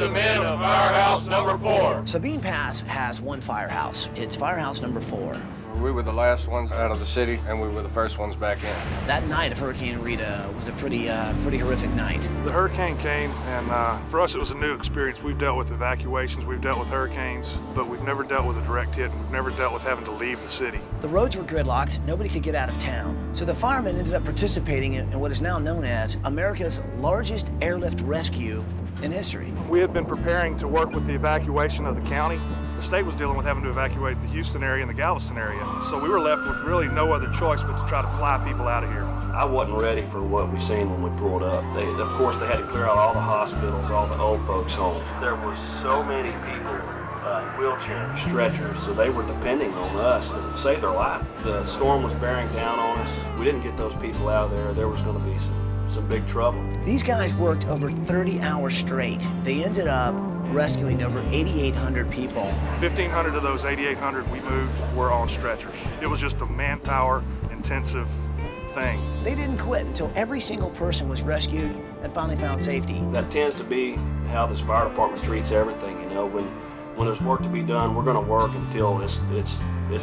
the men of Firehouse number 4. Sabine Pass has one firehouse. It's Firehouse number 4. We were the last ones out of the city, and we were the first ones back in. That night of Hurricane Rita was a pretty horrific night. The hurricane came, and for us it was a new experience. We've dealt with evacuations, we've dealt with hurricanes, but we've never dealt with a direct hit, and we've never dealt with having to leave the city. The roads were gridlocked, nobody could get out of town. So the firemen ended up participating in what is now known as America's largest airlift rescue in history. We had been preparing to work with the evacuation of the county. The state was dealing with having to evacuate the Houston area and the Galveston area. So we were left with really no other choice but to try to fly people out of here. I wasn't ready for what we seen when we pulled up. Of course, they had to clear out all the hospitals, all the old folks' homes. There were so many people in wheelchairs, stretchers, so they were depending on us to save their life. The storm was bearing down on us. We didn't get those people out of there. There was going to be some big trouble. These guys worked over 30 hours straight. They ended up rescuing over 8,800 people. 1,500 of those 8,800 we moved were on stretchers. It was just a manpower intensive thing. They didn't quit until every single person was rescued and finally found safety. That tends to be how this fire department treats everything, you know. When there's work to be done, we're going to work until it's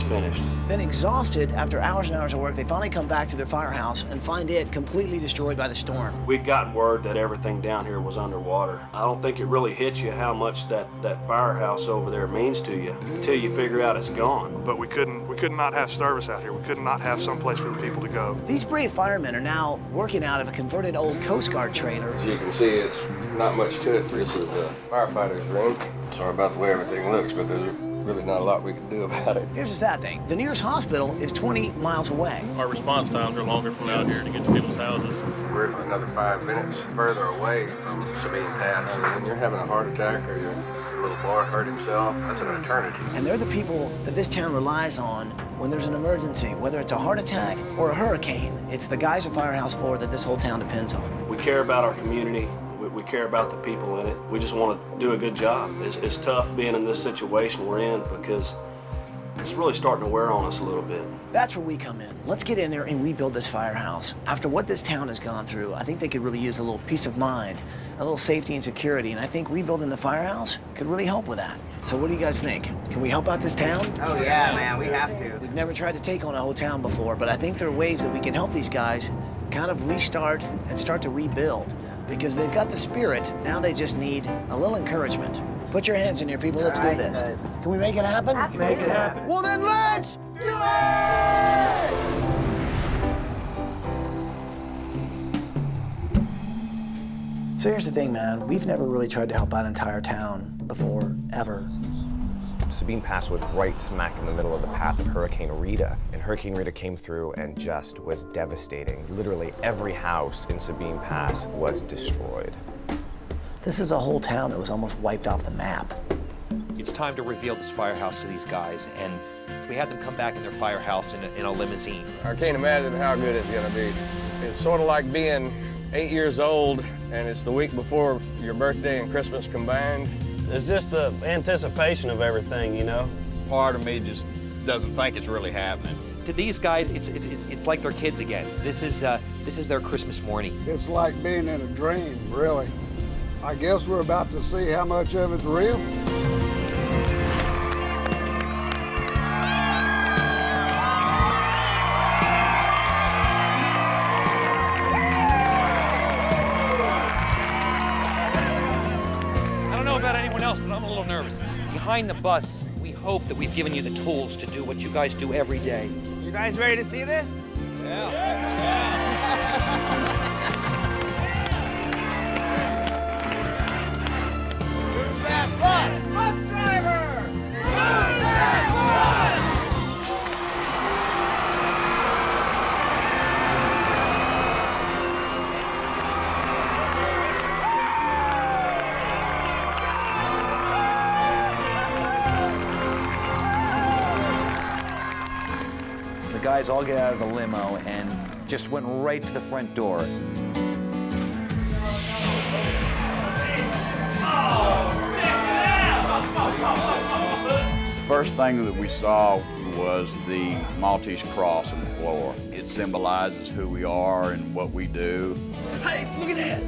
finished. Then exhausted after hours and hours of work, they finally come back to their firehouse and find it completely destroyed by the storm. We'd gotten word that everything down here was underwater. I don't think it really hits you how much that firehouse over there means to you until you figure out it's gone. But we couldn't not have service out here. We could not have some place for the people to go. These brave firemen are now working out of a converted old Coast Guard trailer. As you can see, it's not much to it. This is the firefighters' room. Sorry about the way everything looks, but there's really not a lot we can do about it. Here's the sad thing. The nearest hospital is 20 miles away. Our response times are longer from out here to get to people's houses. We're another 5 minutes further away from Sabine Pass. So when you're having a heart attack or your little boy hurt himself, that's an eternity. And they're the people that this town relies on when there's an emergency, whether it's a heart attack or a hurricane. It's the guys at Firehouse 4 that this whole town depends on. We care about our community. We care about the people in it. We just want to do a good job. It's tough being in this situation we're in because it's really starting to wear on us a little bit. That's where we come in. Let's get in there and rebuild this firehouse. After what this town has gone through, I think they could really use a little peace of mind, a little safety and security, and I think rebuilding the firehouse could really help with that. So what do you guys think? Can we help out this town? Oh yeah, man, we have to. We've never tried to take on a whole town before, but I think there are ways that we can help these guys kind of restart and start to rebuild. Because they've got the spirit, now they just need a little encouragement. Put your hands in here, people, let's do this. Can we make it happen? Absolutely. Make it happen. Well then let's do it! So here's the thing, man. We've never really tried to help out an entire town before, ever. Sabine Pass was right smack in the middle of the path of Hurricane Rita, and Hurricane Rita came through and just was devastating. Literally every house in Sabine Pass was destroyed. This is a whole town that was almost wiped off the map. It's time to reveal this firehouse to these guys, and we had them come back in their firehouse in a limousine. I can't imagine how good it's going to be. It's sort of like being 8 years old, and it's the week before your birthday and Christmas combined. It's just the anticipation of everything, you know? Part of me just doesn't think it's really happening. To these guys, it's like their kids again. This is their Christmas morning. It's like being in a dream, really. I guess we're about to see how much of it's real. About anyone else, but I'm a little nervous. Behind the bus, we hope that we've given you the tools to do what you guys do every day. You guys ready to see this? Move that bus! Bus driver! Move that bus! The guys all get out of the limo and just went right to the front door. The first thing that we saw was the Maltese cross on the floor. It symbolizes who we are and what we do. Hey, look at that!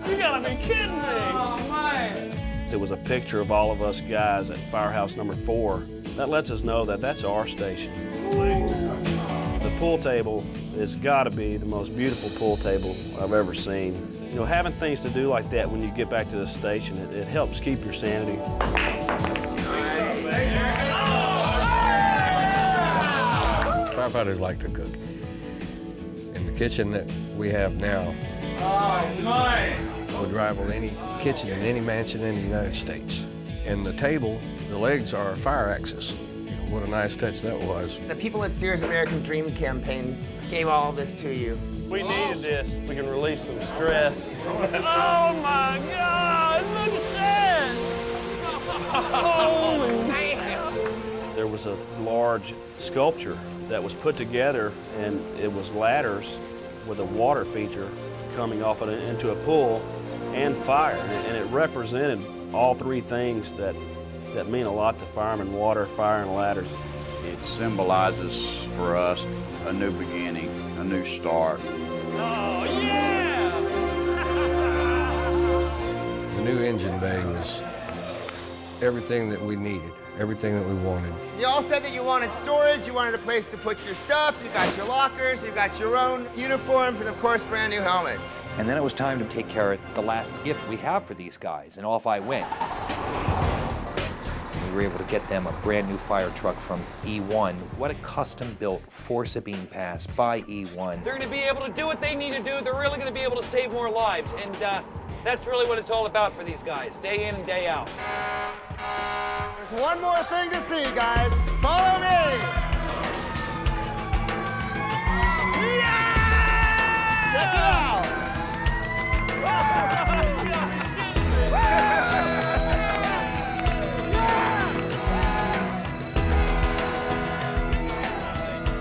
You gotta be kidding me! Oh, man! it was a picture of all of us guys at Firehouse number 4. That lets us know that that's our station. The pool table has got to be the most beautiful pool table I've ever seen. You know, having things to do like that when you get back to the station, it helps keep your sanity. Firefighters like to cook. And the kitchen that we have now would rival any kitchen in any mansion in the United States. And the table, the legs are fire axis. What a nice touch that was. The people at Sears American Dream Campaign gave all this to you. We needed this. We can release some stress. Oh my God, look at that! Oh, man. There was a large sculpture that was put together, and it was ladders with a water feature coming off it into a pool and fire. And it represented all three things that mean a lot to firemen: water, fire, and ladders. It symbolizes for us a new beginning, a new start. Oh, yeah! The new engine bay was everything that we needed, everything that we wanted. You all said that you wanted storage, you wanted a place to put your stuff, you got your lockers, you got your own uniforms, and of course, brand new helmets. And then it was time to take care of the last gift we have for these guys, and off I went. We were able to get them a brand new fire truck from E1. What a custom built for Sabine Pass by E1. They're gonna be able to do what they need to do. They're really gonna be able to save more lives. And that's really what it's all about for these guys, day in and day out. There's one more thing to see, guys. Follow me. Yeah! Check it out.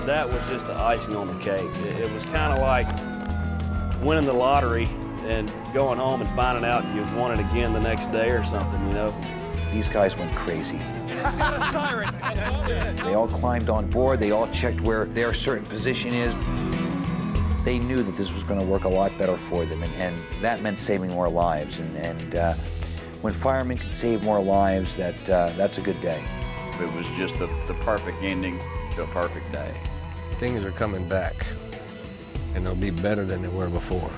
That was just the icing on the cake. It was kind of like winning the lottery and going home and finding out you won it again the next day or something, you know? These guys went crazy. They all climbed on board. They all checked where their certain position is. They knew that this was going to work a lot better for them, and that meant saving more lives. And when firemen can save more lives, that's a good day. It was just the perfect ending to a perfect day. Things are coming back, and they'll be better than they were before.